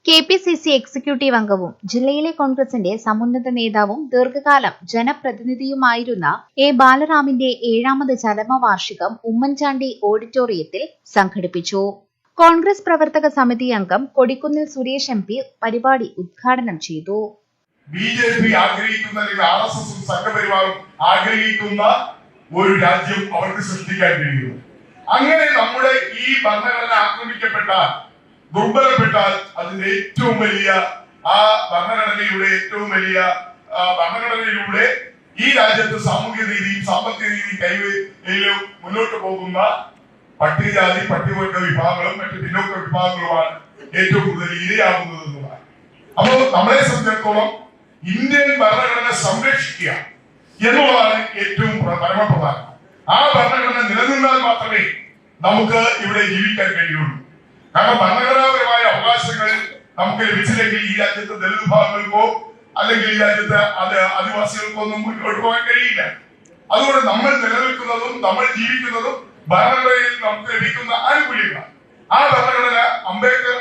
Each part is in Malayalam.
കെപിസിസി എക്സിക്യൂട്ടീവ് അംഗവും ജില്ലയിലെ കോൺഗ്രസിന്റെ സമുന്നത നേതാവും ദീർഘകാലം ജനപ്രതിനിധിയുമായിരുന്ന എ ബാലറാമിന്റെ 7ാമത് ചരമവാർഷികം ഉമ്മൻചാണ്ടി ഓഡിറ്റോറിയത്തിൽ സംഘടിപ്പിച്ചു. കോൺഗ്രസ് പ്രവർത്തക സമിതി അംഗം കൊടിക്കുന്നിൽ സുരേഷ് MP പരിപാടി ഉദ്ഘാടനം ചെയ്തു. ബിജെപി ആഗ്രഹിക്കുന്ന ആർഎസ്എസും സംഘപരിവാറും ആഗ്രഹിക്കുന്ന ഒരു രാജ്യം അവർക്ക് സൃഷ്ടിക്കാൻ കഴിയും. അങ്ങനെ നമ്മുടെ ഈ ഭരണഘടന ആക്രമിക്കപ്പെട്ടാൽ, ദുർബലപ്പെട്ടാൽ അതിന്റെ ഏറ്റവും വലിയ ഭരണഘടനയിലൂടെ ഈ രാജ്യത്ത് സാമൂഹ്യ നീതിയും സാമ്പത്തിക നീതിയും കൈവരിയിലും മുന്നോട്ട് പോകുന്ന പട്ടികജാതി പട്ടികവർഗ വിഭാഗങ്ങളും മറ്റു പിന്നോക്ക വിഭാഗങ്ങളുമാണ് ഏറ്റവും കൂടുതൽ ഇരയാകുന്നത് എന്നുള്ളതാണ്. അപ്പോൾ നമ്മളെ സംബന്ധിച്ചിടത്തോളം ഇന്ത്യൻ ഭരണഘടന സംരക്ഷിക്കുക എന്നുള്ളതാണ് ഏറ്റവും പരമപ്രധാനം. ആ ഭരണഘടന നിലനിന്നാൽ മാത്രമേ നമുക്ക് ഇവിടെ ജീവിക്കാൻ കഴിയുള്ളൂ. കാരണം ഭരണഘടനാപരമായ അവകാശങ്ങൾ നമുക്ക് ലഭിച്ചില്ലെങ്കിൽ ഈ രാജ്യത്തെ ദളിത് വിഭാഗങ്ങൾക്കോ അല്ലെങ്കിൽ ഈ രാജ്യത്തെ ആദിവാസികൾക്കോ ഒന്നും മുന്നോട്ട് പോകാൻ കഴിയില്ല. അതുകൊണ്ട് നമ്മൾ നിലനിൽക്കുന്നതും നമ്മൾ ജീവിക്കുന്നതും ഭരണഘടനയിൽ നമുക്ക് ലഭിക്കുന്ന ആനുകൂല്യങ്ങളാണ്. ആ ഭരണഘടന അംബേദ്കർ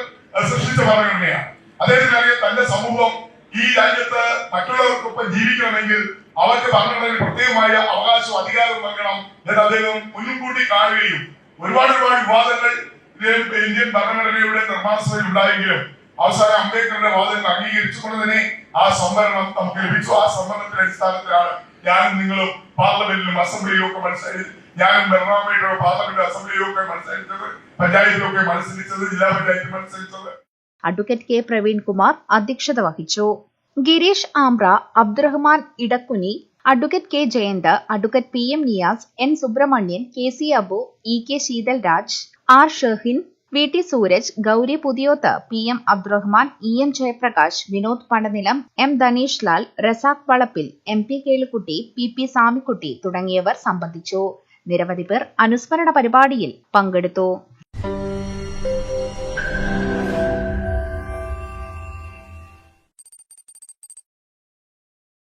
സൃഷ്ടിച്ച ഭരണഘടനയാണ്. അദ്ദേഹത്തിനറിയാം തന്റെ സമൂഹം ഈ രാജ്യത്ത് മറ്റുള്ളവർക്കൊപ്പം ജീവിക്കണമെങ്കിൽ അവർക്ക് ഭരണഘടനയിൽ പ്രത്യേകമായ അവകാശവും അധികാരവും നൽകണം എന്ന് അദ്ദേഹം മുൻകൂട്ടി കാണുകയും ഒരുപാട് വിവാദങ്ങൾ ഇന്ത്യൻ ഭരണഘടനയുടെ നിർമ്മാണ സഭയിൽ ഉണ്ടായെങ്കിലും അവസാനം അംബേദ്കറുടെ വാദങ്ങൾ അംഗീകരിച്ചുകൊണ്ട് തന്നെ ആ സംവരണം നമുക്ക് ലഭിച്ചു. ആ സംവരണത്തിന്റെ അടിസ്ഥാനത്തിലാണ് ഞാനും നിങ്ങളും പാർലമെന്റിലും അസംബ്ലിയിലും ഒക്കെ ഞാനും ബലറാമയുടെ പാർലമെന്റ് അസംബ്ലിയിലും ഒക്കെ മത്സരിച്ചത്, പഞ്ചായത്തിലൊക്കെ മത്സരിച്ചത്, ജില്ലാ പഞ്ചായത്തിൽ മത്സരിച്ചത്. അഡ്വക്കേറ്റ് കെ പ്രവീൺകുമാർ അധ്യക്ഷത വഹിച്ചു. Girish Ambra, Abdurahman Edakkuni, advocate K Jayanth, advocate PM Niyas, N Subramanian, KC Abu, EK Sheethal Raj, R Shaheen, VT Sooraj, Gowri Puthiyoth, PM Abdurahman, EM Jayaprakash, Vinod Padanilam, M Dhaneesh Lal, Razak Valappil, MP Kelukutty, PP Samikutty തുടങ്ങിയവർ സംബന്ധിച്ചു. നിരവധി പേർ അനുസ്മരണ പരിപാടിയിൽ പങ്കെടുത്തു.